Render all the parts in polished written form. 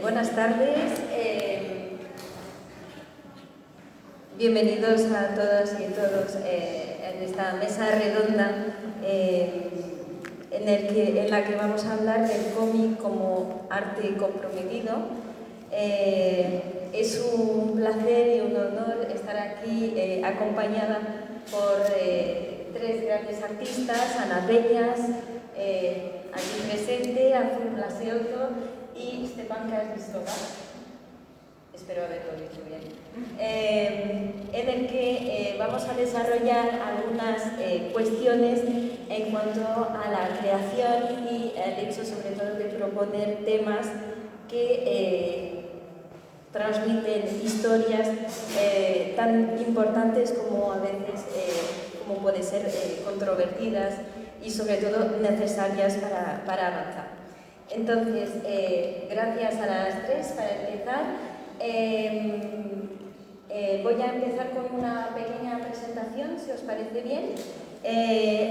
Buenas tardes. Bienvenidos a todas y todos en esta mesa redonda en la que vamos a hablar del cómic como arte comprometido. Es un placer y un honor estar aquí acompañada por tres grandes artistas: Ana Peñas, aquí presente, Azul Blaseotto y Stepan Krasnistova. Espero haberlo dicho bien. En el que vamos a desarrollar algunas cuestiones en cuanto a la creación y el hecho sobre todo de proponer temas que transmiten historias tan importantes como a veces como pueden ser controvertidas y sobre todo necesarias para avanzar. Entonces, gracias a las tres para empezar. Voy a empezar con una pequeña presentación, si os parece bien.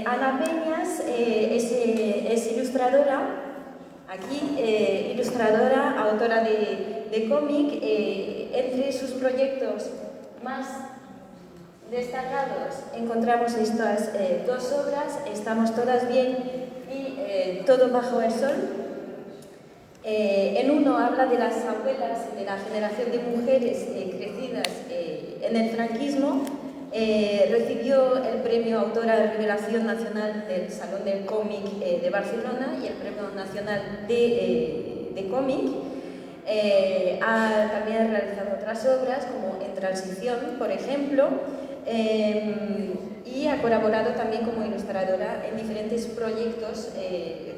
Ana Peñas es ilustradora, aquí, ilustradora, autora de cómic. Entre sus proyectos más destacados encontramos estas dos obras: Estamos todas bien y Todo bajo el sol. En uno habla de las abuelas, de la generación de mujeres crecidas en el franquismo. Recibió el premio Autora de Revelación Nacional del Salón del Cómic de Barcelona y el Premio Nacional de Cómic. Ha también realizado otras obras como En Transición, por ejemplo, y ha colaborado también como ilustradora en diferentes proyectos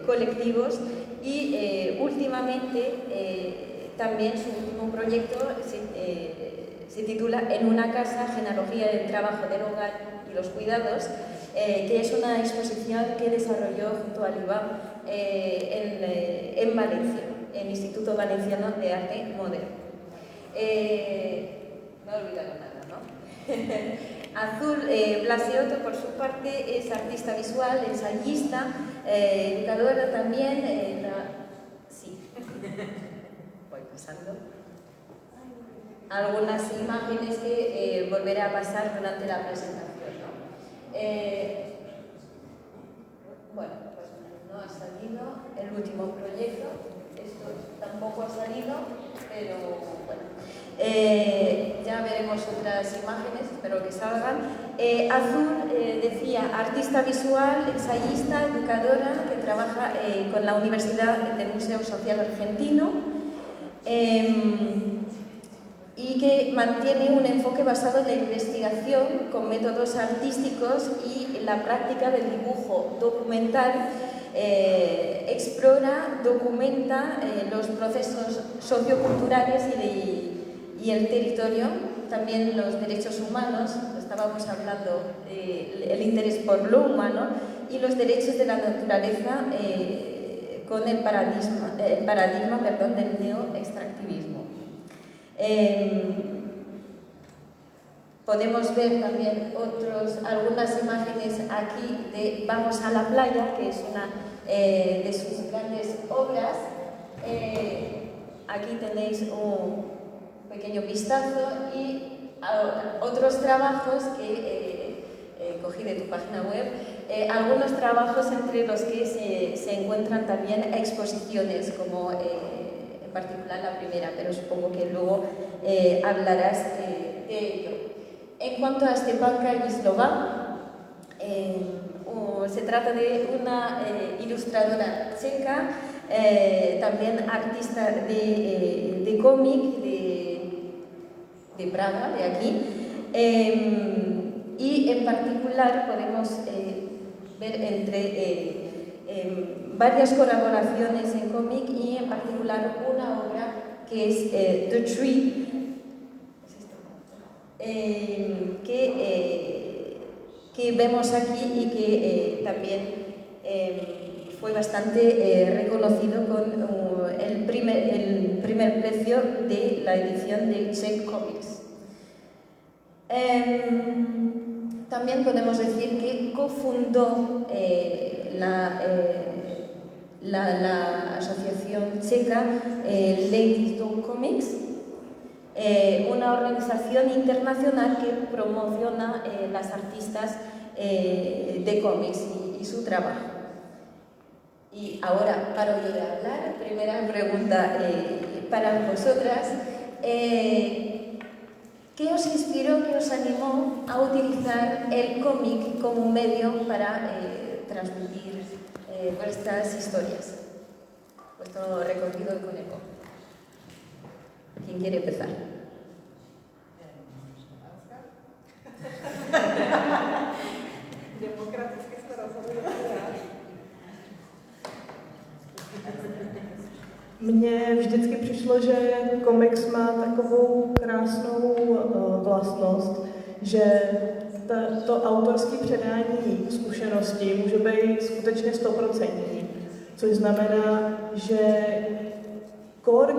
colectivos y últimamente también su último proyecto se titula En una casa, genealogía del trabajo del hogar y los cuidados, que es una exposición que desarrolló junto al IVA en Valencia, en el Instituto Valenciano de Arte Moderno. No he olvidado nada, ¿no? Azul Blaseotto, por su parte, es artista visual, ensayista, educadora también. Sí, voy pasando algunas imágenes que volveré a pasar durante la presentación, ¿no? Bueno, pues no ha salido el último proyecto, esto tampoco ha salido, pero bueno, ya veremos otras imágenes, espero que salgan. Azul, decía, artista visual, ensayista, educadora, que trabaja con la Universidad del Museo Social Argentino, y que mantiene un enfoque basado en la investigación con métodos artísticos y la práctica del dibujo documental. Explora, documenta los procesos socioculturales y el territorio, también los derechos humanos, estábamos hablando del interés por lo humano, y los derechos de la naturaleza con el paradigma del neoextractivismo. Podemos ver también algunas imágenes aquí de Vamos a la playa, que es una de sus grandes obras. Aquí tenéis un pequeño vistazo y otros trabajos que cogí de tu página web, algunos trabajos entre los que se encuentran también exposiciones, como en particular la primera, pero supongo que luego hablarás de ello. En cuanto a Stepan Krasnistova, se trata de una ilustradora checa, también artista de cómic de Praga, de aquí, y en particular podemos ver entre varias colaboraciones en cómic y en particular una obra que es The Tree, que vemos aquí y que también fue bastante reconocido con el primer precio de la edición de Czech Comics. También podemos decir que cofundó la asociación checa Ladies Do Comics, una organización internacional que promociona las artistas de cómics y su trabajo. Y ahora paro yo de hablar. Primera pregunta para vosotras. ¿Qué os inspiró, qué os animó a utilizar el cómic como un medio para transmitir vuestras historias? Vuestro recorrido con el cómic. ¿Quién quiere empezar? Mně vždycky přišlo, že komiks má takovou krásnou vlastnost, že to autorské předání zkušenosti může být skutečně 100%, což znamená, že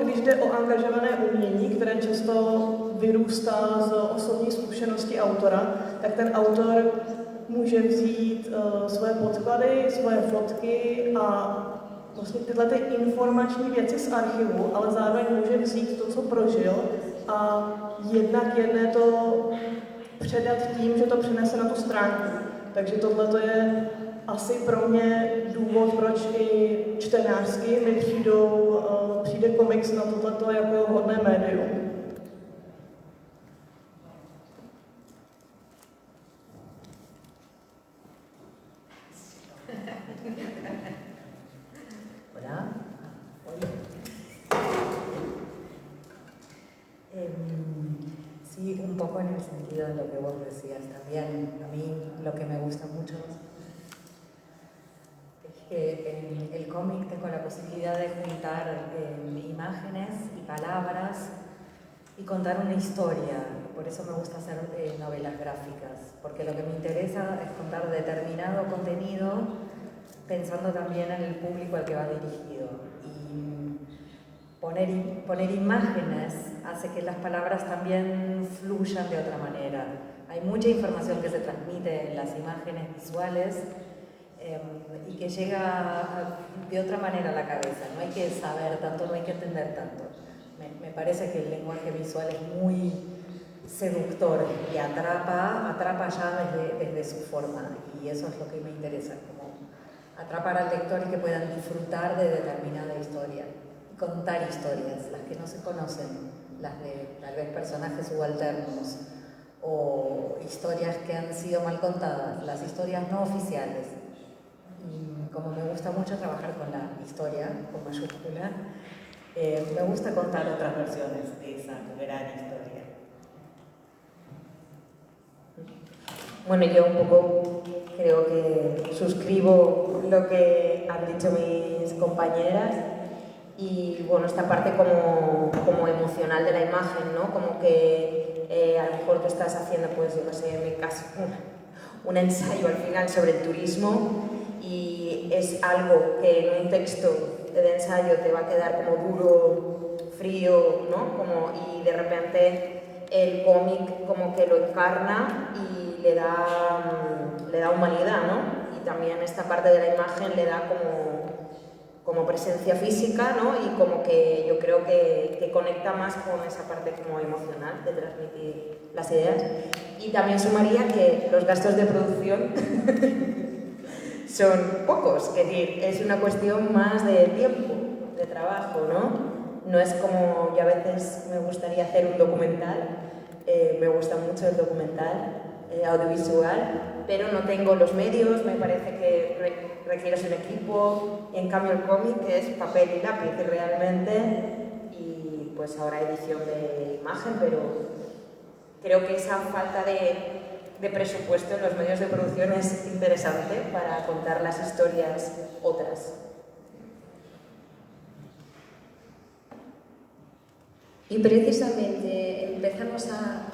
když jde o angažované umění, které často vyrůstá z osobní zkušenosti autora, tak ten autor může vzít svoje podklady, svoje fotky a vlastně tyhle ty informační věci z archivu, ale zároveň může vzít to, co prožil a jednak jedné to předat tím, že to přenese na tu stránku. Takže tohle je asi pro mě důvod, proč i čtenářsky mi přijde komiks na tohleto jako hodné médium. Sí, un poco en el sentido de lo que vos decías también. A mí lo que me gusta mucho es que en el cómic tengo la posibilidad de juntar imágenes y palabras y contar una historia. Por eso me gusta hacer novelas gráficas, porque lo que me interesa es contar determinado contenido pensando también en el público al que va dirigido. Y poner imágenes hace que las palabras también fluyan de otra manera. Hay mucha información que se transmite en las imágenes visuales y que llega de otra manera a la cabeza. No hay que saber tanto, no hay que entender tanto. Me parece que el lenguaje visual es muy seductor y atrapa ya desde su forma, y eso es lo que me interesa, como atrapar al lector y que puedan disfrutar de determinada historia. Contar historias, las que no se conocen, las de tal vez personajes subalternos o historias que han sido mal contadas, las historias no oficiales. Y como me gusta mucho trabajar con la historia, con mayúscula, me gusta contar otras versiones de esa gran historia. Bueno, yo un poco creo que suscribo lo que han dicho mis compañeras. Y bueno, esta parte como emocional de la imagen, ¿no? Como que a lo mejor tú estás haciendo, pues yo no sé, en mi caso, un ensayo al final sobre el turismo, y es algo que en un texto de ensayo te va a quedar como duro, frío, ¿no? Y de repente el cómic como que lo encarna y le da humanidad, ¿no? Y también esta parte de la imagen le da como presencia física, ¿no? Y como que yo creo que conecta más con esa parte como emocional de transmitir las ideas. Y también sumaría que los gastos de producción son pocos, es decir, es una cuestión más de tiempo, de trabajo, ¿no? No es como yo a veces me gustaría hacer un documental, me gusta mucho el documental audiovisual, pero no tengo los medios, me parece que requieres un equipo, y en cambio el cómic es papel y lápiz realmente, y pues ahora edición de imagen, pero creo que esa falta de presupuesto en los medios de producción es interesante para contar las historias otras. Y precisamente empezamos a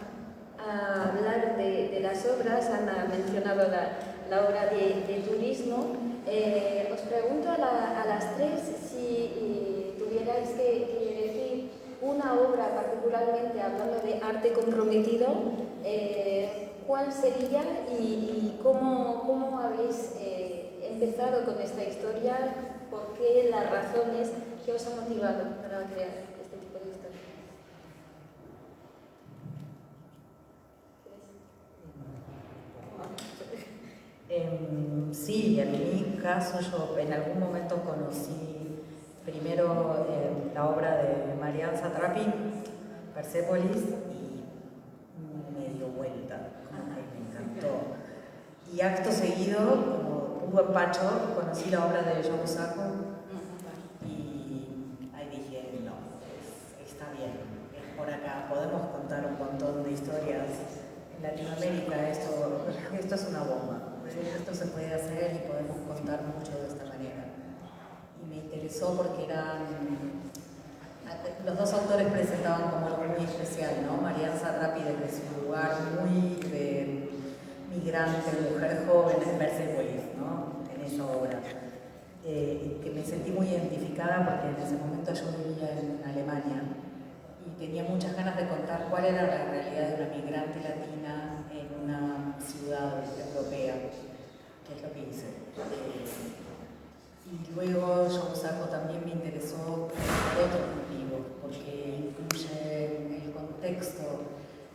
hablar de las obras. Ana ha mencionado la obra de turismo. Os pregunto a las tres si tuvierais que elegir una obra, particularmente hablando de arte comprometido, ¿cuál sería y cómo habéis empezado con esta historia? por qué, las razones que os han motivado para crear este tipo de historia. Sí, en mi caso yo en algún momento conocí primero la obra de Marianne Satrapi, Persepolis, y me dio vuelta, como que me encantó. Y acto seguido, como un buen pacho, conocí la obra de Joe Sacco y ahí dije, no, está bien, es por acá, podemos contar un montón de historias. En Latinoamérica esto es una bomba, esto se puede hacer y podemos contar mucho de esta manera. Y me interesó porque los dos autores presentaban como algo muy especial, ¿no? Marianne Satrapi desde su lugar muy de migrante, mujer joven, en Persepolis, ¿no? En esa obra. Que me sentí muy identificada porque en ese momento yo vivía en Alemania y tenía muchas ganas de contar cuál era la realidad de una migrante latina en una ciudad europea, que es lo que hice. Y luego Joe Sacco también me interesó por otros motivos, porque incluye el contexto,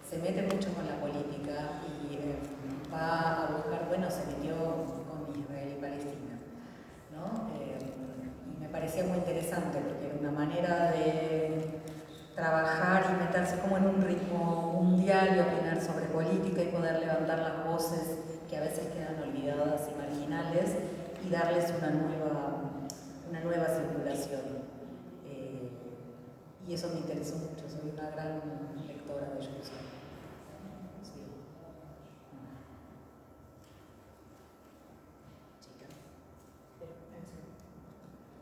se mete mucho con la política y va a buscar, bueno, se metió con Israel y Palestina, ¿no? Y me parecía muy interesante porque era una manera de trabajar y meterse como en un ritmo mundial y opinar sobre política y poder levantar las voces que a veces quedan olvidadas y marginales y darles una nueva circulación. Y eso me interesó mucho, soy una gran lectora de Joe Sacco. Sí.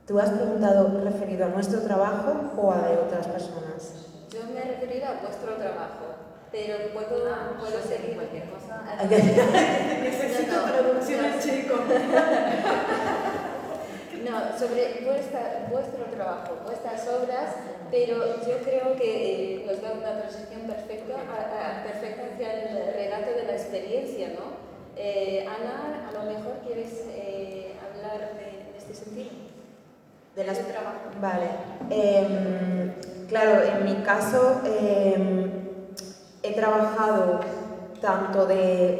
¿Tú has preguntado referido a nuestro trabajo o a de otras personas? Yo me he referido a vuestro trabajo, pero puedo seguir cualquier cosa. Necesito traducción en checo. No, sobre vuestro trabajo, vuestras obras, pero yo creo que nos da una transición perfecta hacia el relato de la experiencia, ¿no? Ana, a lo mejor quieres hablar de este sentido. De las trabajo. Vale. Claro, en mi caso he trabajado tanto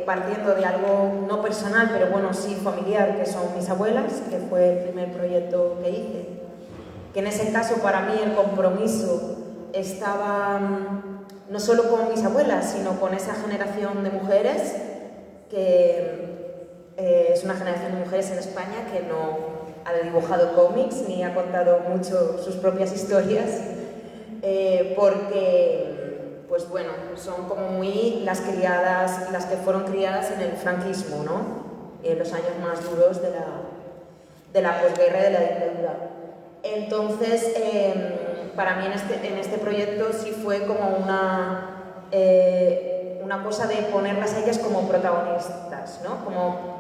partiendo de algo no personal, pero bueno, sí familiar, que son mis abuelas, que fue el primer proyecto que hice, que en ese caso para mí el compromiso estaba no solo con mis abuelas, sino con esa generación de mujeres, que es una generación de mujeres en España que no ha dibujado cómics ni ha contado mucho sus propias historias, porque pues bueno, son como muy las que fueron criadas en el franquismo, ¿no? En los años más duros de la posguerra y de la dictadura. Entonces, para mí en este proyecto sí fue como una cosa de ponerlas a ellas como protagonistas, ¿no?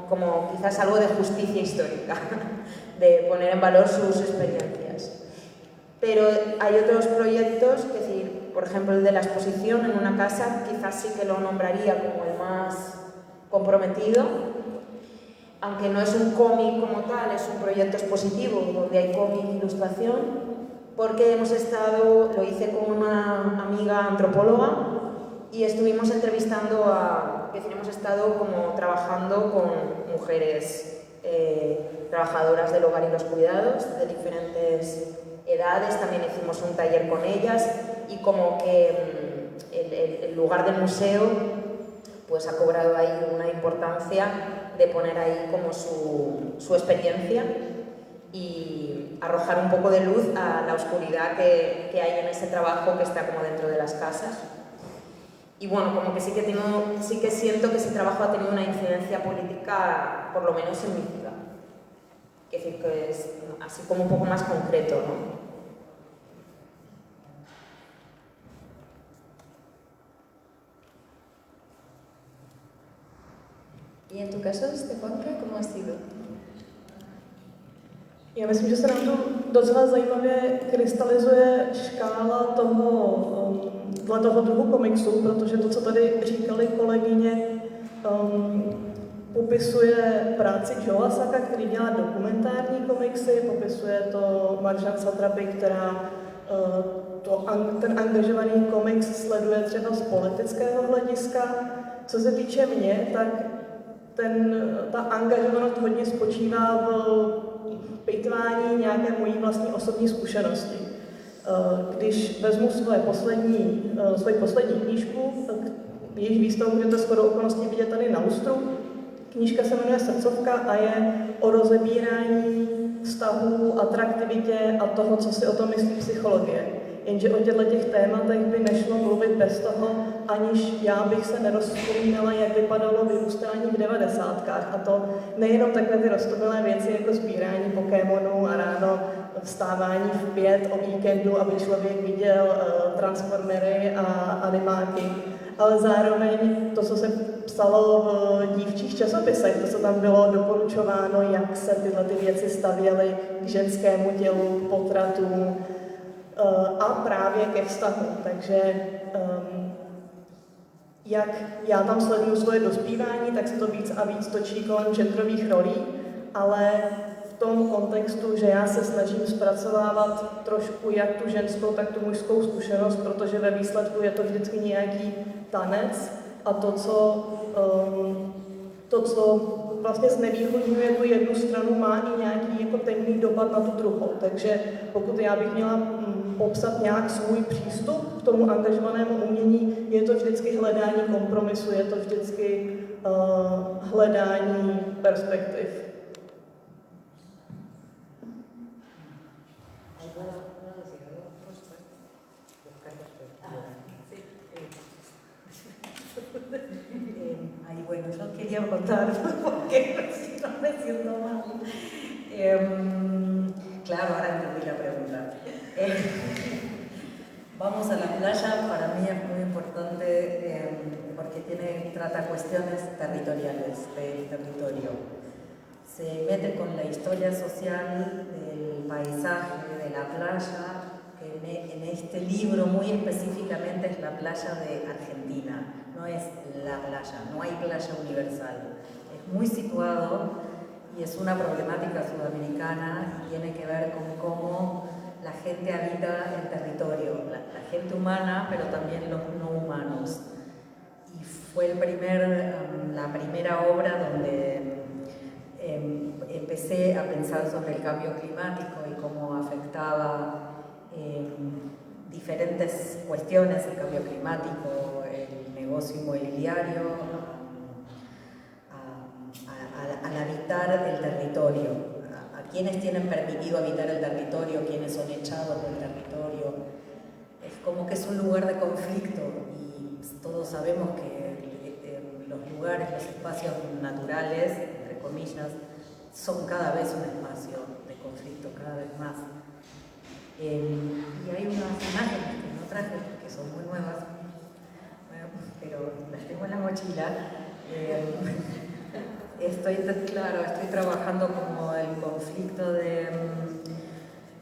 Como quizás algo de justicia histórica, de poner en valor sus experiencias. Pero hay otros proyectos, es decir, por ejemplo el de la exposición en una casa, quizás sí que lo nombraría como el más comprometido, aunque no es un cómic como tal, es un proyecto expositivo donde hay cómic e ilustración, porque lo hice con una amiga antropóloga y estuvimos entrevistando hemos estado como trabajando con mujeres trabajadoras del hogar y los cuidados de diferentes edades, también hicimos un taller con ellas y como que el lugar del museo pues ha cobrado ahí una importancia de poner ahí como su experiencia y arrojar un poco de luz a la oscuridad que hay en ese trabajo que está como dentro de las casas. Y bueno, como que sí que siento que ese trabajo ha tenido una incidencia política, por lo menos en mi ciudad. Es decir, que es así como un poco más concreto, ¿no? ¿Y en tu caso, Stefanka, cómo ha sido? Já myslím, že se nám tu docela zajímavě krystalizuje škála toho druhu komiksu, protože to, co tady říkali kolegyně, popisuje práci Joea Sacka, který dělá dokumentární komiksy, popisuje to Marjane Satrapi, která ten angažovaný komiks sleduje třeba z politického hlediska. Co se týče mě, tak ta angažovanost hodně spočívá v pitvání nějaké mojí vlastní osobní zkušenosti. Když vezmu svoji poslední knížku, jejíž výstavu můžete shodou okolností vidět tady na lustru. Knížka se jmenuje Srdcovka a je o rozebírání vztahů, atraktivitě a toho, co si o tom myslí psychologie. Jenže o těchto tématech by nešlo mluvit bez toho, aniž já bych se nerozpomínala, jak vypadalo vyrůstání v 90kách. A to nejenom takové ty roztomilé věci, jako sbírání Pokémonů a ráno vstávání v 5 o víkendu, aby člověk viděl Transformery a animáky, ale zároveň to, co se psalo v dívčích časopisech, to, co tam bylo doporučováno, jak se tyhle ty věci stavěly k ženskému tělu, potratům a právě ke vztahu. Takže jak já tam sleduju svoje dospívání, tak se to víc a víc točí kolem genderových rolí, ale v tom kontextu, že já se snažím zpracovávat trošku jak tu ženskou, tak tu mužskou zkušenost, protože ve výsledku je to vždycky nějaký tanec a to, co vlastně znevýhodňuje tu jednu stranu, má i nějaký jako temný dopad na tu druhou. Takže pokud já bych měla popsat nějak svůj přístup k tomu angažovanému umění, je to vždycky hledání kompromisu, je to vždycky hledání perspektiv. Ay, bueno, yo quería contar porque si no me siento mal. Claro, ahora entendí la pregunta. Vamos a la playa, para mí es muy importante porque trata cuestiones territoriales, del territorio. Se mete con la historia social del paisaje, de la playa, que en este libro muy específicamente es la playa de Argentina. No es la playa, no hay playa universal. Es muy situado y es una problemática sudamericana y tiene que ver con cómo la gente habita el territorio, la gente humana, pero también los no humanos. Y fue la primera obra donde empecé a pensar sobre el cambio climático y cómo afectaba diferentes cuestiones, el cambio climático, el negocio inmobiliario, al habitar el territorio, a quienes tienen permitido habitar el territorio, quienes son echados del territorio. Es como que es un lugar de conflicto y todos sabemos que los lugares, los espacios naturales, entre comillas, son cada vez un espacio de conflicto, cada vez más. Y hay unas imágenes que no traje, que son muy nuevas, pero las tengo en la mochila. Estoy trabajando como el conflicto de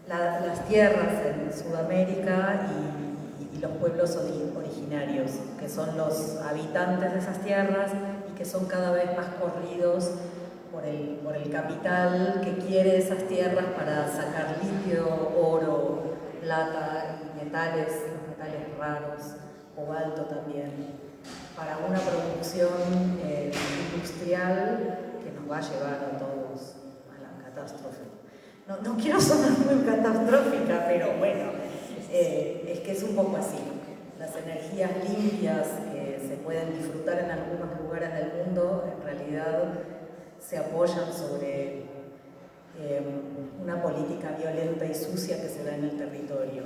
las tierras en Sudamérica y los pueblos originarios, que son los habitantes de esas tierras y que son cada vez más corridos por el capital que quiere esas tierras para sacar litio, oro, plata y metales, los metales raros, cobalto también, para una producción industrial que nos va a llevar a todos a la catástrofe. No quiero sonar muy catastrófica, pero bueno, es que es un poco así. Las energías limpias que se pueden disfrutar en algunos lugares del mundo, en realidad se apoyan sobre una política violenta y sucia que se da en el territorio.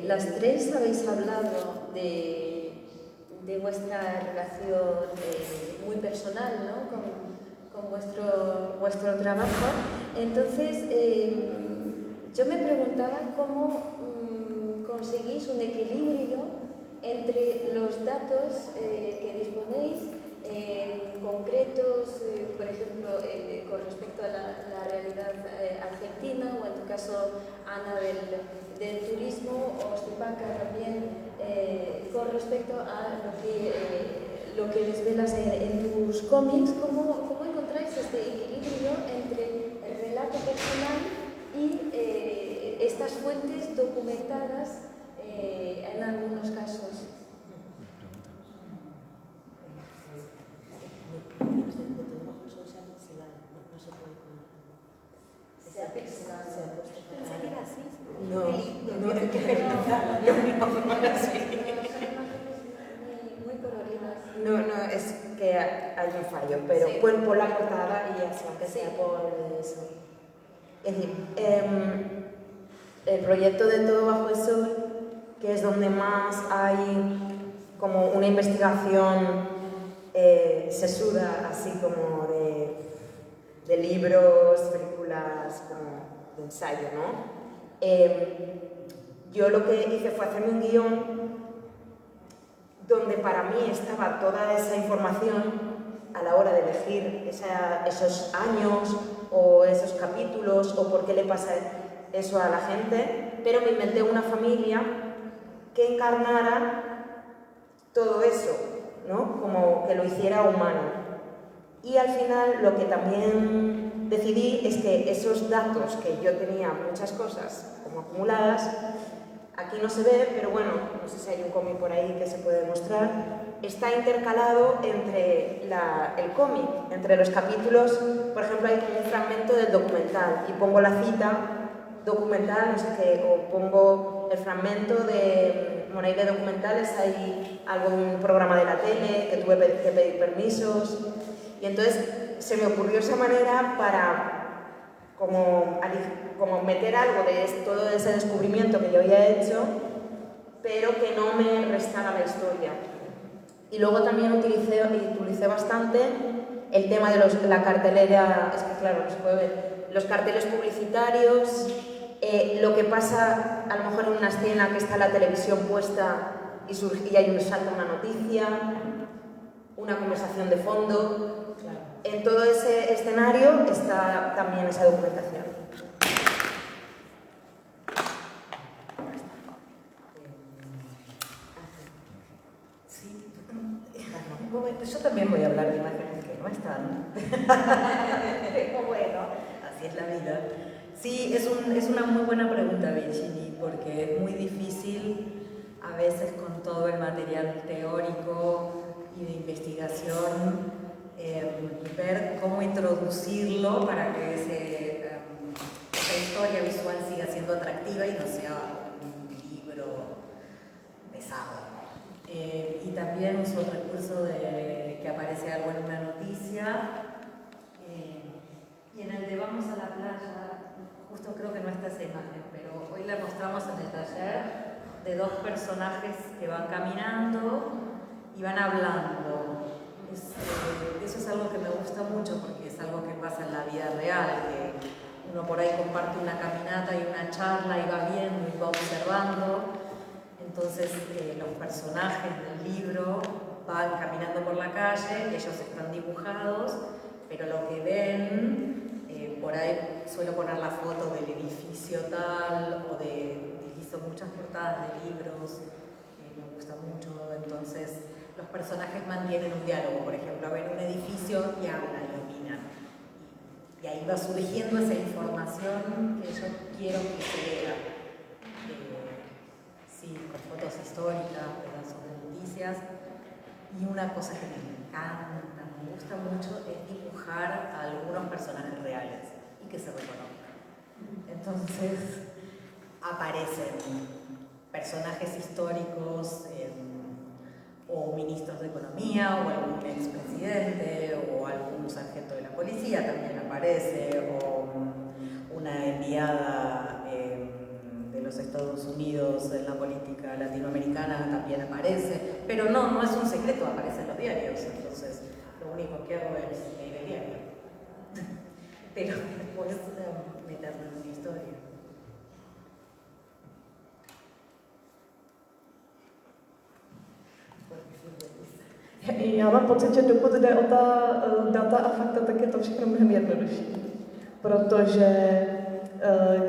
Las tres habéis hablado de vuestra relación muy personal, ¿no? con vuestro trabajo. Entonces, yo me preguntaba cómo conseguís un equilibrio entre los datos que disponéis concretos, por ejemplo, con respecto a la realidad argentina, o en tu caso, Ana, del turismo, o Stepanka también con respecto a lo que desvelas en tus cómics, ¿cómo encontráis este equilibrio entre el relato personal y estas fuentes documentadas en algunos casos? Se ha pixelado. ¿Pensé que era así? No, es que muy coloridas. no, es que hay un fallo, pero Sí. por la portada y así, aunque sea Sí. por eso. Es decir, el proyecto de Todo bajo el sol, que es donde más hay como una investigación sesuda, así como de libros, películas, como de ensayo, ¿no? Yo lo que hice fue hacerme un guión donde para mí estaba toda esa información a la hora de elegir esos años o esos capítulos o por qué le pasa eso a la gente, pero me inventé una familia que encarnara todo eso, ¿no? Como que lo hiciera humano. Y al final lo que también decidí es que esos datos que yo tenía, muchas cosas como acumuladas, aquí no se ve, pero bueno, no sé si hay un cómic por ahí que se puede mostrar, está intercalado entre el cómic, entre los capítulos. Por ejemplo, hay como un fragmento del documental y pongo la cita documental, no sé qué, o pongo el fragmento de, bueno, hay de documentales, hay algo de un programa de la tele que tuve que pedir permisos, y entonces se me ocurrió esa manera para como meter algo de todo ese descubrimiento que yo había hecho, pero que no me restara la historia. Y luego también utilicé bastante el tema de la cartelera, es que claro, no se puede ver, los carteles publicitarios, lo que pasa a lo mejor en una escena que está la televisión puesta y hay un salto a una noticia, una conversación de fondo. En todo ese escenario está también esa documentación. Sí, yo también voy a hablar de imágenes que no están. Pero bueno, así es la vida. Sí, es una muy buena pregunta, Virginie, porque es muy difícil a veces con todo el material teórico y de investigación ver cómo introducirlo para que esa historia visual siga siendo atractiva y no sea un libro pesado. Y también uso el recurso de que aparece algo en una noticia. Y en el de Vamos a la playa, justo creo que no está esa imagen, pero hoy la mostramos en el taller de dos personajes que van caminando y van hablando. Eso es algo que me gusta mucho porque es algo que pasa en la vida real, que uno por ahí comparte una caminata y una charla y va viendo y va observando. Entonces los personajes del libro van caminando por la calle, ellos están dibujados, pero lo que ven, por ahí suelo poner la foto del edificio tal, o utilizo muchas portadas de libros, me gusta mucho, entonces los personajes mantienen un diálogo, por ejemplo, ven un edificio y hablan y opinan. Y ahí va surgiendo esa información que yo quiero que se vea. Sí, con fotos históricas, pedazos de noticias. Y una cosa que me encanta, me gusta mucho, es dibujar a algunos personajes reales y que se reconozcan. Entonces, aparecen personajes históricos, o ministros de Economía, o algún expresidente, o algún sargento de la policía también aparece, o una enviada de los Estados Unidos en la política latinoamericana también aparece, pero no es un secreto, aparece en los diarios, entonces lo único que hago es leer el diario, pero después meterme en una historia. Já mám pocit, že dokud jde o ta data a fakta, tak je to všechno mnohem jednodušší. Protože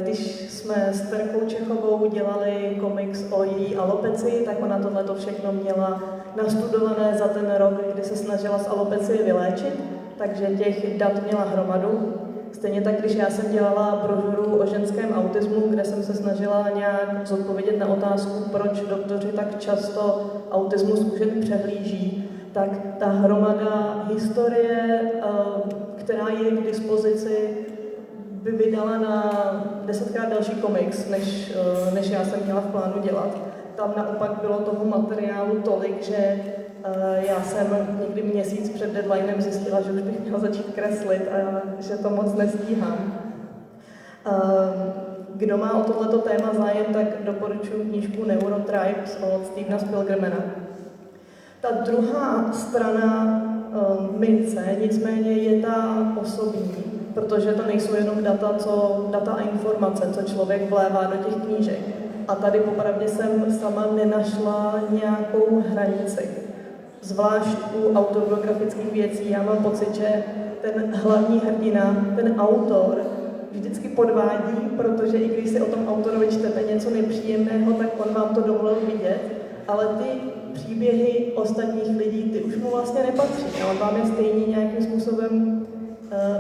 když jsme s Terkou Čechovou dělali komiks o její alopecii, tak ona tohleto všechno měla nastudované za ten rok, kdy se snažila z alopecie vyléčit, takže těch dat měla hromadu. Stejně tak, když já jsem dělala brožuru o ženském autismu, kde jsem se snažila nějak zodpovědět na otázku, proč doktoři tak často autismus u žen přehlíží, tak ta hromada historie, která je k dispozici, by vydala na 10krát další komiks, než já jsem měla v plánu dělat. Tam naopak bylo toho materiálu tolik, že já jsem někdy měsíc před deadlinem zjistila, že už bych měla začít kreslit a že to moc nestíhám. Kdo má o tohleto téma zájem, tak doporučuji knížku Neurotribes od Stevena Spielgramena. Ta druhá strana mince nicméně je ta osobní, protože to nejsou jenom data a informace, co člověk vlévá do těch knížek. A tady popravdě jsem sama nenašla nějakou hranici. Zvlášť u autobiografických věcí já mám pocit, že ten hlavní hrdina, ten autor, vždycky podvádí, protože i když si o tom autorovi čtete něco nepříjemného, tak on vám to dovolil vidět, ale ty příběhy ostatních lidí, ty už mu vlastně nepatří. A on vám je stejně nějakým způsobem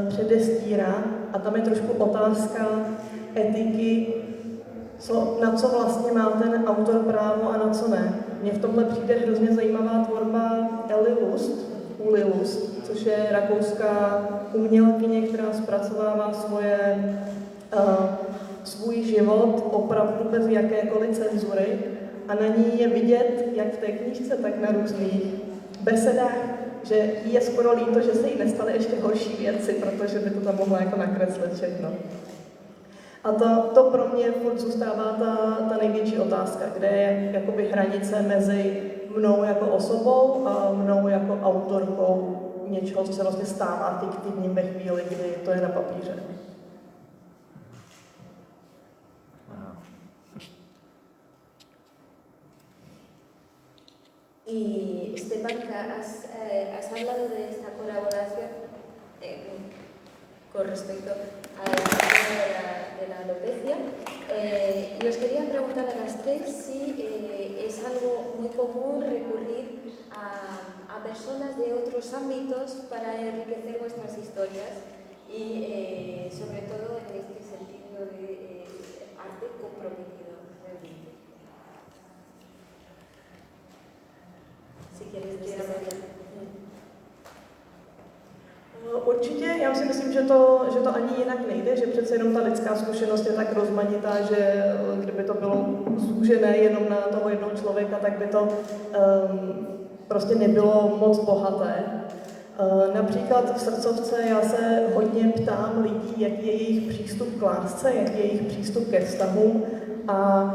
předestírá a tam je trošku otázka etiky, na co vlastně má ten autor právo a na co ne. Mně v tomhle přijde hrozně zajímavá tvorba Uli Lust, což je rakouská umělkyně, která zpracovává svůj život opravdu bez jakékoliv cenzury a na ní je vidět, jak v té knížce, tak na různých besedách, že jí je skoro líto, že se jí nestaly ještě horší věci, protože by to tam mohla jako nakreslit všechno. A to pro mě furt zůstává ta největší otázka, kde je jakoby hranice mezi mnou jako osobou a mnou jako autorkou něčeho, co se vlastně stává fiktivním ve chvíli, kdy to je na papíře. Y Esteban, has hablado de esta colaboración con respecto al tema de la alopecia. Y os quería preguntar a las tres si es algo muy común recurrir a personas de otros ámbitos para enriquecer vuestras historias y sobre todo en este sentido de arte comprometido realmente. Si quieres decir algo. Určitě, já si myslím, že to ani jinak nejde, že přece jenom ta lidská zkušenost je tak rozmanitá, že kdyby to bylo zúžené jenom na toho jednoho člověka, tak by to prostě nebylo moc bohaté. Například v Srdcovce já se hodně ptám lidí, jaký je jejich přístup k lásce, jaký je jejich přístup ke vztahům a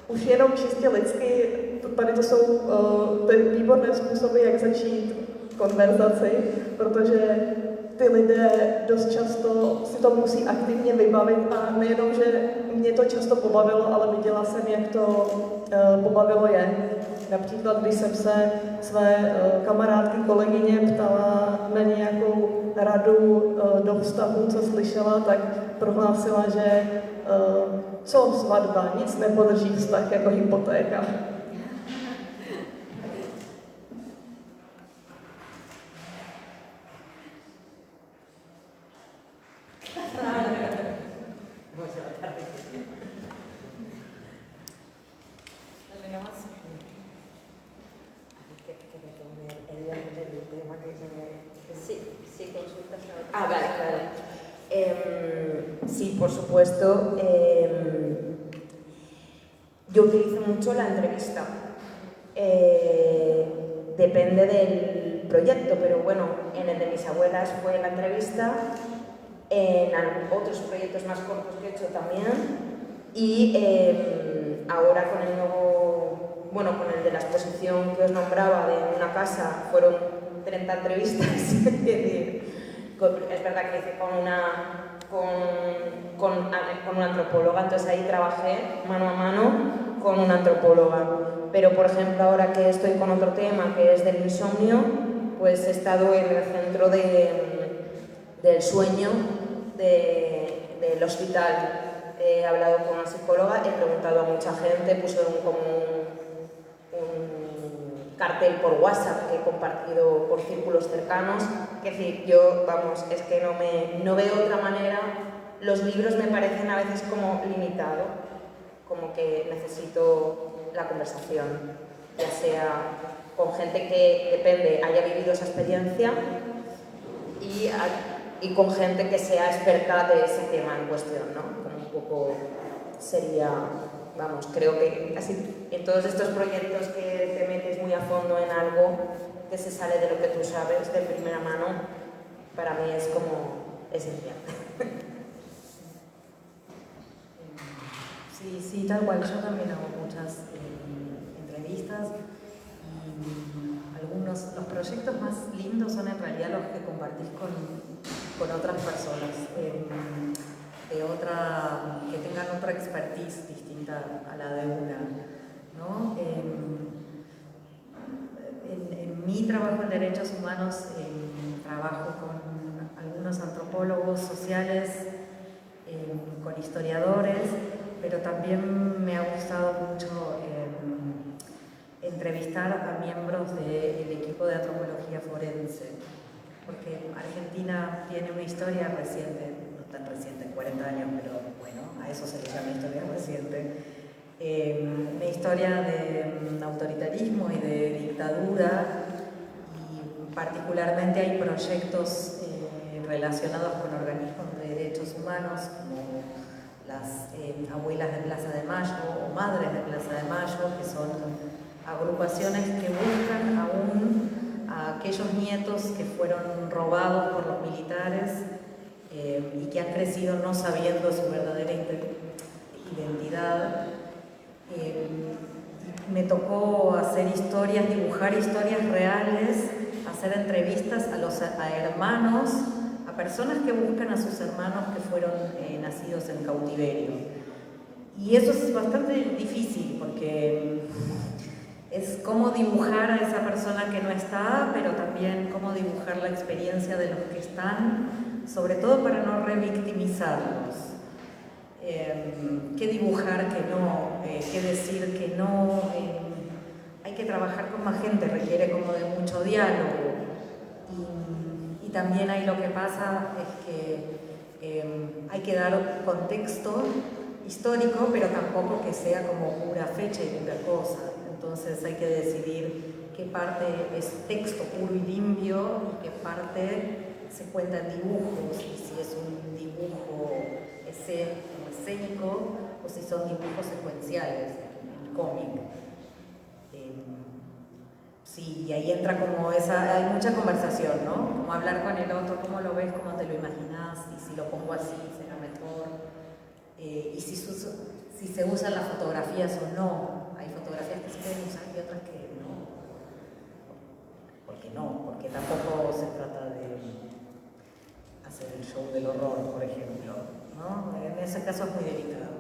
už jenom čistě lidsky, tady to jsou výborné způsoby, jak začít konverzaci, protože ty lidé dost často si to musí aktivně vybavit a nejenom, že mě to často pobavilo, ale viděla jsem, jak to pobavilo je. Například, když jsem se své kamarádky, kolegyně ptala na nějakou radu do vztahu, co slyšela, tak prohlásila, že co svatba, nic nepodrží vztah jako hypotéka. Sí, por supuesto. Yo utilizo mucho la entrevista. Depende del proyecto, pero bueno, en el de mis abuelas fue la entrevista, en otros proyectos más cortos que he hecho también, y ahora con el nuevo, bueno, con el de la exposición que os nombraba de una casa, fueron 30 entrevistas, es decir, es verdad que hice con una antropóloga, entonces ahí trabajé mano a mano con una antropóloga. Pero, por ejemplo, ahora que estoy con otro tema, que es del insomnio, pues he estado en el centro del sueño del hospital. He hablado con una psicóloga, he preguntado a mucha gente, puse como un cartel por WhatsApp que he compartido por círculos cercanos. Es decir, yo, vamos, es que no veo otra manera. Los libros me parecen a veces como limitado, como que necesito la conversación, ya sea con gente que, depende, haya vivido esa experiencia y con gente que sea experta de ese tema en cuestión, ¿no? Como un poco sería, vamos, creo que así en todos estos proyectos que te metes muy a fondo en algo que se sale de lo que tú sabes de primera mano, para mí es como esencial. Sí, tal cual. Yo también hago muchas entrevistas y los proyectos más lindos son en realidad los que compartís con otras personas, que tengan otra expertise distinta a la de una, ¿no? En mi trabajo en derechos humanos trabajo con algunos antropólogos sociales, con historiadores, pero también me ha gustado mucho entrevistar a miembros del equipo de antropología forense, porque Argentina tiene una historia reciente, no tan reciente, 40 años, pero bueno, a eso se le llama historia reciente, una historia de autoritarismo y de dictadura, y particularmente hay proyectos relacionados con organismos de derechos humanos, como las abuelas de Plaza de Mayo o madres de Plaza de Mayo, que son agrupaciones que buscan aún a aquellos nietos que fueron robados por los militares y que han crecido no sabiendo su verdadera identidad. Me tocó hacer historias, dibujar historias reales, hacer entrevistas a hermanos, a personas que buscan a sus hermanos que fueron nacidos en cautiverio. Y eso es bastante difícil porque es cómo dibujar a esa persona que no está, pero también cómo dibujar la experiencia de los que están, sobre todo para no revictimizarlos. Qué dibujar que no, qué decir que no. Hay que trabajar con más gente, requiere como de mucho diálogo. Y también ahí lo que pasa es que hay que dar contexto histórico, pero tampoco que sea como pura fecha y pura cosa. Entonces hay que decidir qué parte es texto puro y limpio y qué parte se cuenta en dibujos, y si es un dibujo escénico o si son dibujos secuenciales, el cómic. Sí, y ahí entra como hay mucha conversación, ¿no? Como hablar con el otro, cómo lo ves, cómo te lo imaginas, y si lo pongo así será mejor. Y si se usan las fotografías o no. Hay fotografías que se pueden usar y otras que no. ¿Por qué no? Porque tampoco se trata de hacer el show del horror, por ejemplo, ¿no? En ese caso es muy delicado.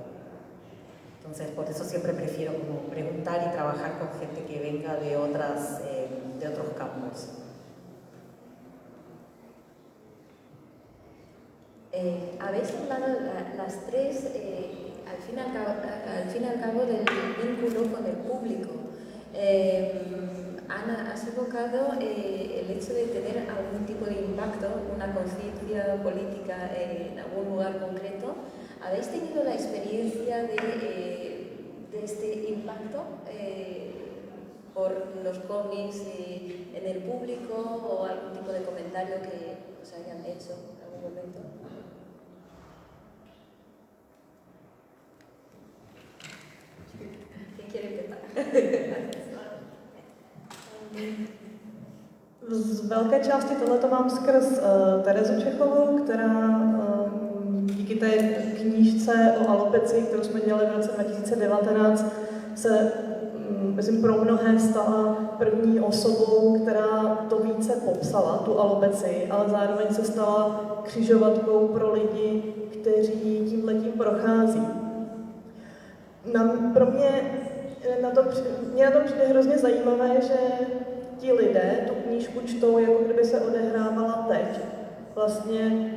Entonces, por eso siempre prefiero como preguntar y trabajar con gente que venga de otros campos. Habéis hablado las tres, al fin y al cabo, del vínculo con el público. Ana, has evocado el hecho de tener algún tipo de impacto, una conciencia política en algún lugar concreto. ¿Habéis tenido la experiencia de este impacto por los cómics en el público, o algún tipo de comentario que os hayan hecho en algún momento? ¿Quién quiere empezar? Z velké části tohleto mám skrz Terezu Čechovou, která díky té knížce o alopecii, kterou jsme dělali v roce 2019, se, myslím, pro mnohé stala první osobou, která to více popsala, tu alopecii, ale zároveň se stala křižovatkou pro lidi, kteří tímhletím prochází. Pro mě na tom přijde hrozně zajímavé, že ti lidé tu knížku čtou, jako kdyby se odehrávala teď. Vlastně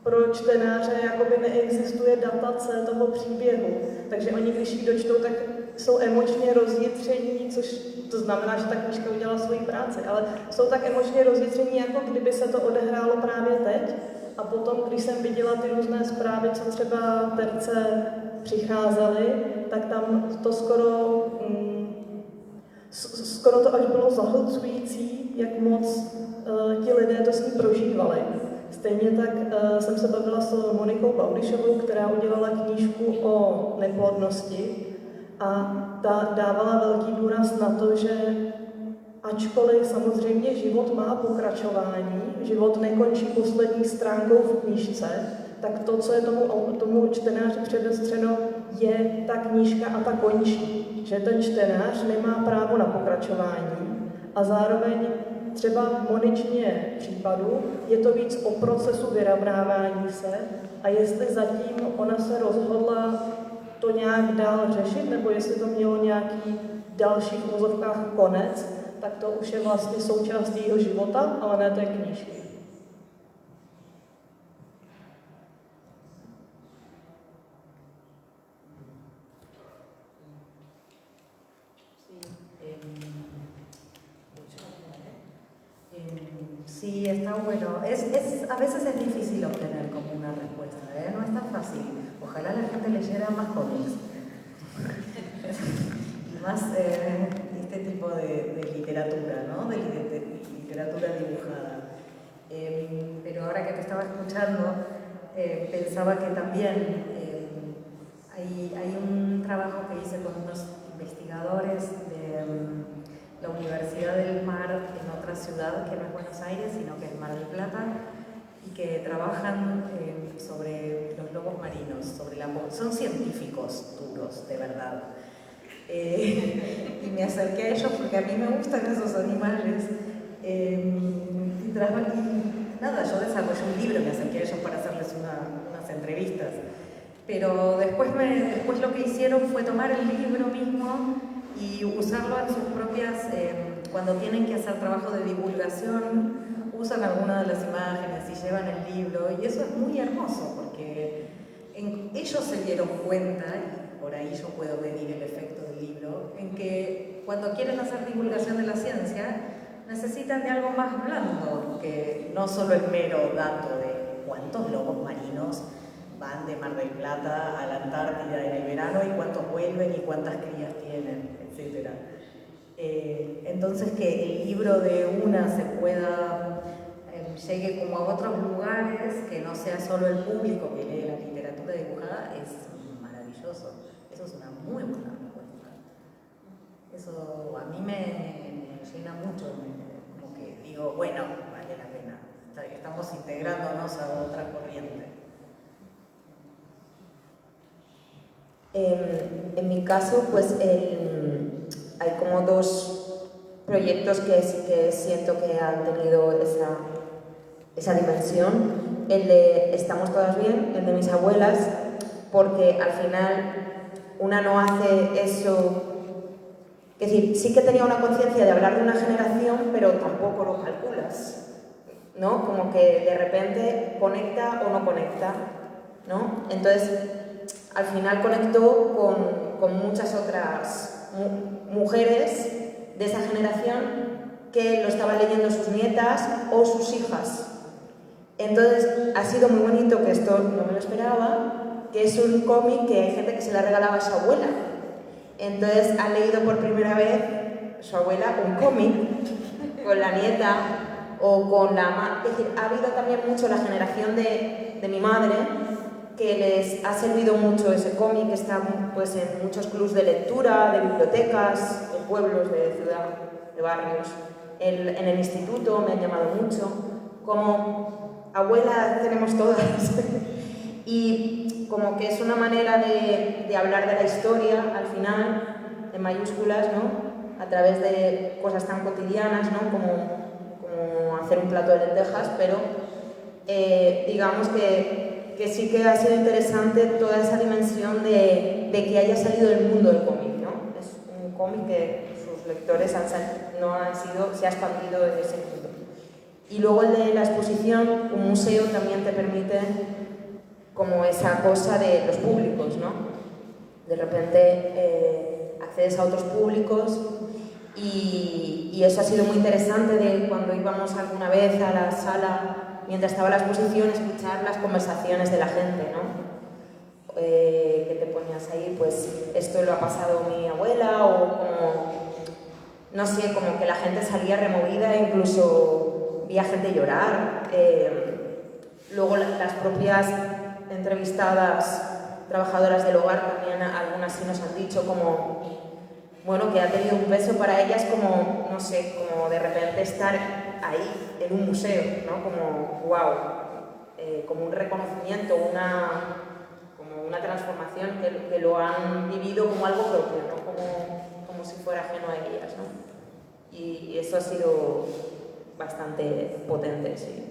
pro čtenáře jakoby neexistuje datace toho příběhu. Takže oni, když ji dočtou, tak jsou emočně rozjitření, což to znamená, že ta knížka udělala svoji práci, ale jsou tak emočně rozjitření, jako kdyby se to odehrálo právě teď. A potom, když jsem viděla ty různé zprávy, co třeba terce přicházely, tak tam to skoro to až bylo zahlcující, jak moc ti lidé to s ní prožívali. Stejně tak jsem se bavila s Monikou Baudyšovou, která udělala knížku o neplodnosti a ta dávala velký důraz na to, že ačkoliv samozřejmě život má pokračování, život nekončí poslední stránkou v knížce, tak to, co je tomu čtenáři předestřeno, je ta knížka a ta končí. Že ten čtenář nemá právo na pokračování a zároveň třeba v Moničině případu je to víc o procesu vyrovnávání se a jestli zatím ona se rozhodla to nějak dál řešit, nebo jestli to mělo nějaký další v uvozovkách konec, tak to už je vlastně součást jejího života, ale ne té knížky. Sí, está bueno. A veces es difícil obtener como una respuesta, ¿eh? No es tan fácil. Ojalá la gente leyera más cómics. Más este tipo de literatura, ¿no? De literatura dibujada. Pero ahora que te estaba escuchando, pensaba que también hay un trabajo que hice con unos investigadores de la Universidad del Mar en otra ciudad que no es Buenos Aires, sino que es Mar del Plata, y que trabajan sobre los lobos marinos, son científicos duros, de verdad. Y me acerqué a ellos porque a mí me gustan esos animales. Y nada, yo desarrollé un libro, me acerqué a ellos para hacerles unas entrevistas. Pero después lo que hicieron fue tomar el libro mismo y usarlo en sus propias, cuando tienen que hacer trabajo de divulgación, usan algunas de las imágenes y llevan el libro, y eso es muy hermoso porque ellos se dieron cuenta, y por ahí yo puedo medir el efecto del libro, en que cuando quieren hacer divulgación de la ciencia necesitan de algo más blando, que no solo el mero dato de cuántos lobos marinos van de Mar del Plata a la Antártida en el verano y cuántos vuelven y cuántas crías tienen, etc. Entonces que el libro de una se pueda, llegue como a otros lugares, que no sea solo el público que lee la literatura dibujada, es maravilloso. Eso es una muy buena respuesta. Eso a mí me llena mucho, como que digo, bueno, vale la pena, estamos integrándonos a otra corriente. En mi caso, pues hay como dos proyectos que sí que siento que han tenido esa dimensión. El de Estamos todas bien, el de mis abuelas, porque al final una no hace eso. Es decir, sí que tenía una conciencia de hablar de una generación, pero tampoco lo calculas, ¿no? Como que de repente conecta o no conecta, ¿no? Entonces, al final conectó con muchas otras mujeres de esa generación que lo estaban leyendo sus nietas o sus hijas. Entonces, ha sido muy bonito, que esto no me lo esperaba, que es un cómic que hay gente que se la regalaba a su abuela. Entonces, han leído por primera vez su abuela un cómic con la nieta o con la madre. Es decir, ha habido también mucho la generación de mi madre, que les ha servido mucho ese cómic, que está pues, en muchos clubs de lectura, de bibliotecas, de pueblos, de ciudad, de barrios. En el instituto me han llamado mucho. Como abuela tenemos todas. Y como que es una manera de hablar de la historia, al final, en mayúsculas, ¿no? A través de cosas tan cotidianas, ¿no? Como hacer un plato de lentejas, pero digamos que sí que ha sido interesante toda esa dimensión de que haya salido del mundo del cómic, ¿no? Es un cómic que sus lectores se ha expandido en ese mundo. Y luego el de la exposición, un museo también te permite como esa cosa de los públicos, ¿no? De repente accedes a otros públicos y eso ha sido muy interesante de cuando íbamos alguna vez a la sala, mientras estaba la exposición, escuchar las conversaciones de la gente, ¿no? Que te ponías ahí, pues esto lo ha pasado mi abuela o como, no sé, como que la gente salía removida, incluso vi a gente llorar. Luego las propias entrevistadas, trabajadoras del hogar, también algunas sí nos han dicho como, bueno, que ha tenido un peso para ellas como, no sé, como de repente estar ahí en un museo, ¿no? Como, wow, como un reconocimiento, como una transformación que lo han vivido como algo propio, ¿no? Como si fuera ajeno a ellas, ¿no? Y eso ha sido bastante potente, sí.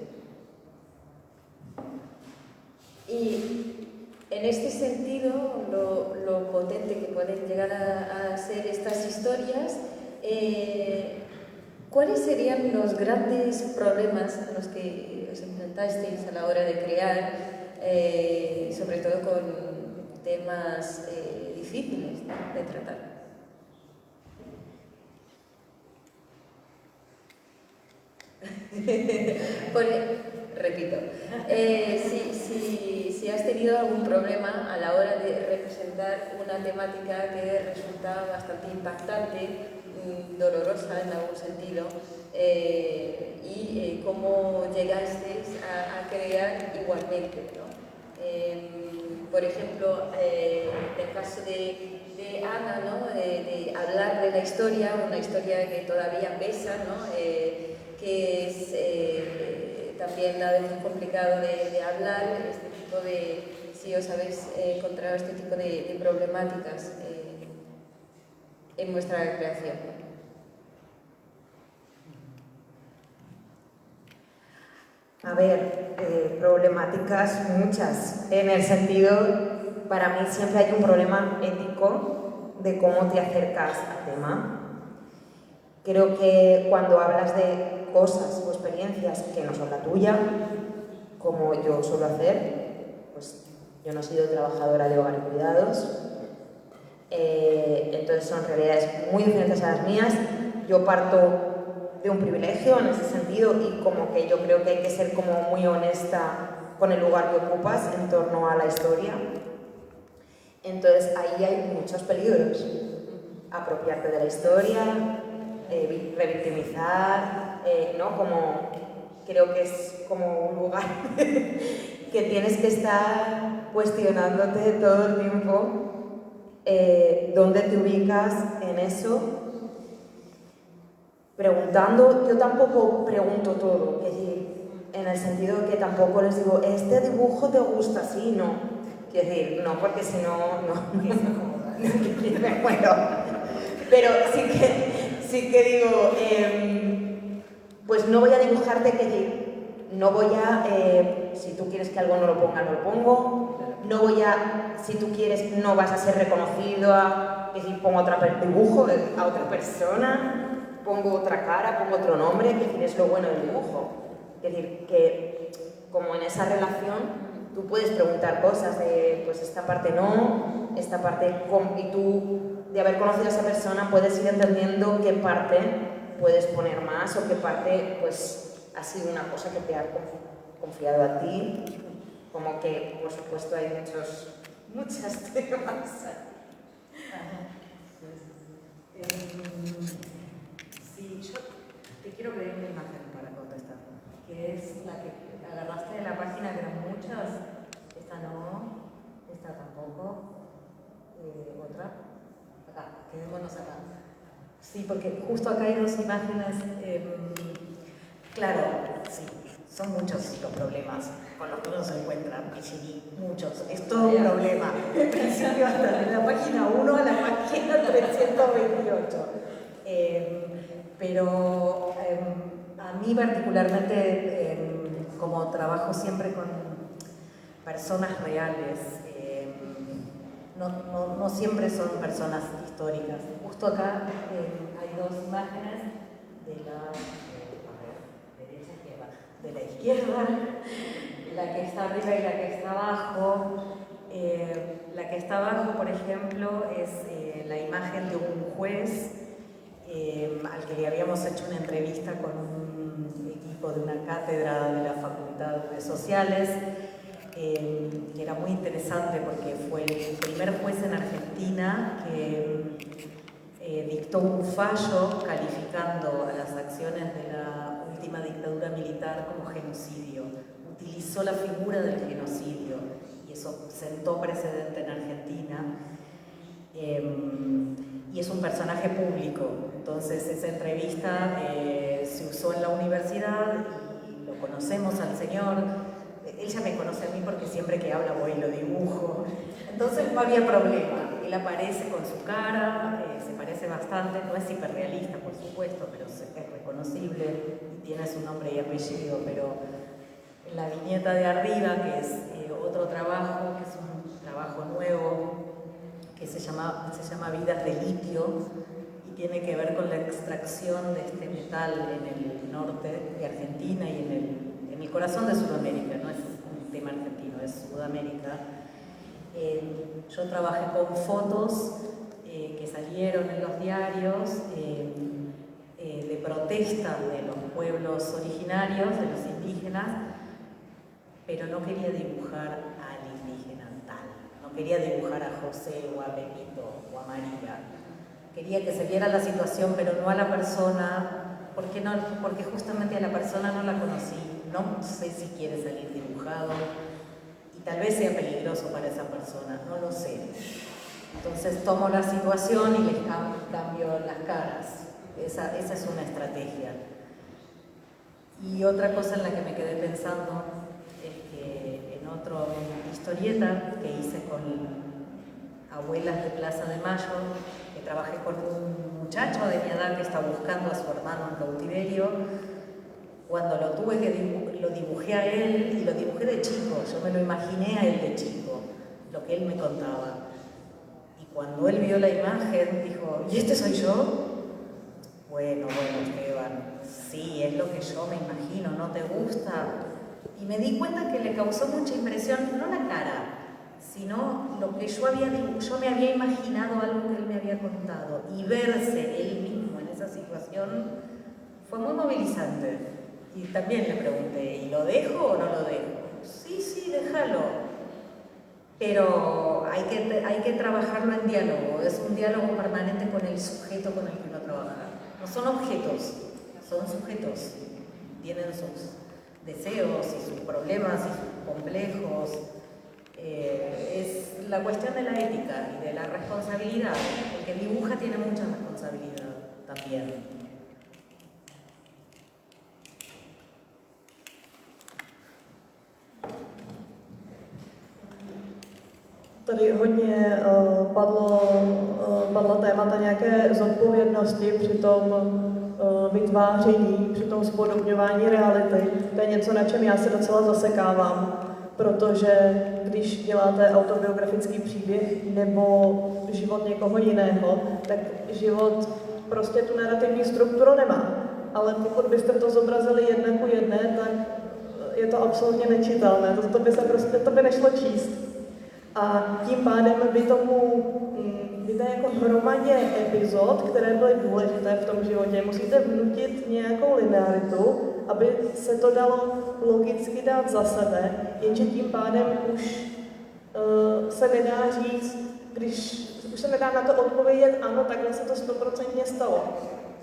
Y en este sentido, lo potente que pueden llegar a ser estas historias, ¿cuáles serían los grandes problemas a los que os enfrentasteis a la hora de crear, sobre todo con temas difíciles, ¿no?, de tratar? Repito, si has tenido algún problema a la hora de representar una temática que resulta bastante impactante, dolorosa en algún sentido, y cómo llegasteis a crear igualmente, ¿no? Por ejemplo, el caso de Ana, ¿no?, de hablar de la historia, una historia que todavía pesa, ¿no?, que es también a veces complicado de hablar, este tipo de, si os habéis encontrado este tipo de problemáticas en vuestra creación. A ver, problemáticas muchas, en el sentido, para mí siempre hay un problema ético de cómo te acercas al tema. Creo que cuando hablas de cosas o experiencias que no son la tuya, como yo suelo hacer, pues yo no he sido trabajadora de hogar y cuidados, entonces son realidades muy diferentes a las mías. Yo parto de un privilegio en ese sentido y como que yo creo que hay que ser como muy honesta con el lugar que ocupas en torno a la historia. Entonces ahí hay muchos peligros. Apropiarte de la historia, revictimizar, ¿no? Como, creo que es como un lugar que tienes que estar cuestionándote todo el tiempo dónde te ubicas en eso, preguntando. Yo tampoco pregunto todo, es decir, en el sentido de que tampoco les digo, ¿este dibujo te gusta? Sí, no. Quiero decir, no, porque si no, me muero. Pero sí que digo, pues no voy a dibujarte, que decir, no voy a, si tú quieres que algo no lo ponga, no lo pongo. No voy a, si tú quieres, no vas a ser reconocido, es decir, pongo dibujo a otra persona, pongo otra cara, pongo otro nombre, es decir, es lo bueno del dibujo. Es decir, que como en esa relación tú puedes preguntar cosas de, pues esta parte no, esta parte, y tú, de haber conocido a esa persona, puedes ir entendiendo qué parte puedes poner más o qué parte, pues, ha sido una cosa que te ha confiado a ti. Como que, por supuesto, hay muchas temas. Sí, yo te quiero pedir una imagen para contestar, que es la que agarraste de la página, que eran muchas. Esta no, esta tampoco, otra. Acá, quedémonos acá. Sí, porque justo acá hay dos imágenes. Claro, sí, son muchos los problemas con los que uno se encuentra, sí, muchos. Es todo un problema, del principio hasta de la página 1 a la página 328. Pero a mí particularmente, como trabajo siempre con personas reales, no siempre son personas históricas. Justo acá hay dos imágenes de la derecha y izquierda. de la izquierda, la que está arriba y la que está abajo. La que está abajo, por ejemplo, es la imagen de un juez al que le habíamos hecho una entrevista con un equipo de una cátedra de la Facultad de Sociales, que era muy interesante porque fue el primer juez en Argentina que dictó un fallo calificando a las acciones de la última dictadura militar como genocidio. Utilizó la figura del genocidio y eso sentó precedente en Argentina. Y es un personaje público, entonces esa entrevista se usó en la universidad y lo conocemos al señor. Él ya me conoce a mí porque siempre que habla voy y lo dibujo, entonces no había problema. Él aparece con su cara, se parece bastante, no es hiperrealista por supuesto, pero es reconocible y tiene su nombre y apellido. Pero en la viñeta de arriba, que es otro trabajo, que es un trabajo nuevo, que se llama Vidas de Litio y tiene que ver con la extracción de este metal en el norte de Argentina y en el corazón de Sudamérica. No es un tema argentino, es Sudamérica. Yo trabajé con fotos que salieron en los diarios de protesta de los pueblos originarios, de los indígenas, pero no quería dibujar al indígena tal, no quería dibujar a José o a Pepito o a María. Quería que se viera la situación, pero no a la persona, porque justamente a la persona no la conocí, no sé si quiere salir dibujado y tal vez sea peligroso para esa persona, no lo sé. Entonces tomo la situación y les cambio las caras. Esa es una estrategia. Y otra cosa en la que me quedé pensando es que en otra historieta que hice con abuelas de Plaza de Mayo, que trabajé con un muchacho de mi edad que está buscando a su hermano en cautiverio, cuando lo tuve que lo dibujé a él y lo dibujé de chico, yo me lo imaginé a él de chico, lo que él me contaba. Y cuando él vio la imagen dijo, ¿y este soy yo? Bueno, Esteban, sí, es lo que yo me imagino, ¿no te gusta? Y me di cuenta que le causó mucha impresión, no la cara, sino lo que yo me había imaginado, algo que él me había contado, y verse él mismo en esa situación fue muy movilizante. Y también le pregunté, ¿y lo dejo o no lo dejo? Sí, déjalo. Pero hay que trabajarlo en diálogo, es un diálogo permanente con el sujeto con el que uno trabaja. No son objetos, son sujetos, tienen sus deseos y sus problemas y sus complejos. Es la cuestión de la ética y de la responsabilidad. El que dibuja tiene mucha responsabilidad también. Tady hodně padla témata nějaké zodpovědnosti při tom vytváření, při tom spodobňování reality. To je něco, na čem já se docela zasekávám, protože když děláte autobiografický příběh nebo život někoho jiného, tak život prostě tu narrativní strukturu nemá. Ale pokud byste to zobrazili 1:1, tak je to absolutně nečitelné. To by nešlo číst. A tím pádem by té jako hromadě epizod, které byly důležité v tom životě, musíte vnutit nějakou linearitu, aby se to dalo logicky dát za sebe, jenže tím pádem už se nedá říct, už se nedá na to odpovědět, ano, takhle se to 100% stalo.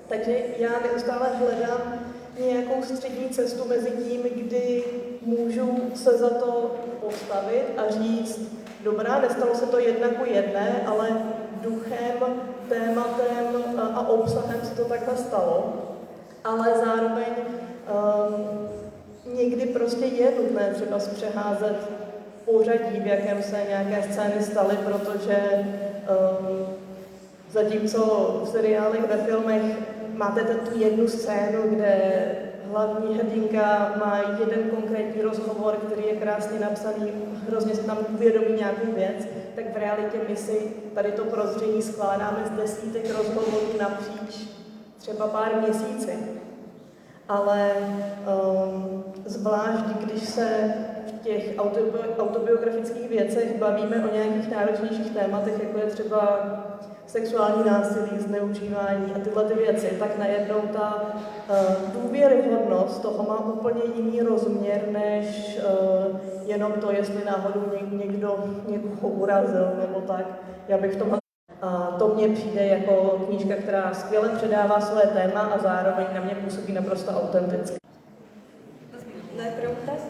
Takže já neustále hledám nějakou střední cestu mezi tím, kdy můžu se za to postavit a říct, dobrá, nestalo se to 1:1, ale duchem, tématem a obsahem se to takhle stalo, ale zároveň někdy prostě je nutné třeba přeházet pořadí, v jakém se nějaké scény staly, protože zatímco v seriálech, ve filmech máte tu jednu scénu, kde hlavní hrdinka má jeden konkrétní rozhovor, který je krásně napsaný, hrozně se tam uvědomí nějakou věc, tak v realitě my si tady to prozření skládáme z desítek rozhovorů napříč třeba pár měsíci. ale zvlášť, když se v těch autobiografických věcech bavíme o nějakých náročnějších tématech, jako je třeba sexuální násilí, zneužívání a tyhle ty věci, tak najednou ta důvěryhodnost toho má úplně jiný rozměr, než jenom to, jestli náhodou někdo někoho urazil nebo tak. Já bych v tom... A to mně přijde jako knížka, která skvěle předává své téma a zároveň na mě působí naprosto autenticky. ¿No hay preguntas?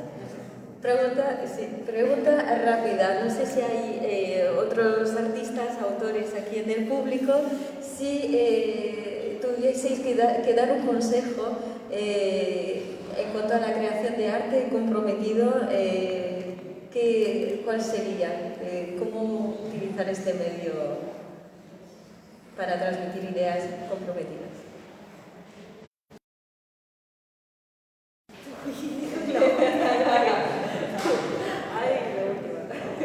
Pregunta rápida. No sé si hay otros artistas, autores aquí en el público. Si tuvieseis que dar un consejo en cuanto a la creación de arte comprometido, ¿cuál sería? ¿Cómo utilizar este medio para transmitir ideas comprometidas?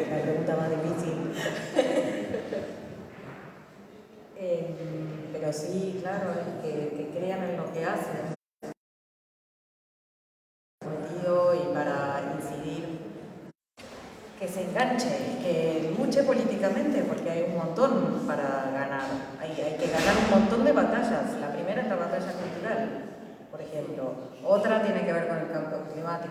La pregunta más difícil. Pero sí, claro, que crean en lo que hacen. Y para incidir, que se enganche, que luche políticamente, porque hay un montón para ganar. Hay que ganar un montón de batallas. La primera es la batalla cultural, por ejemplo. Otra tiene que ver con el cambio climático.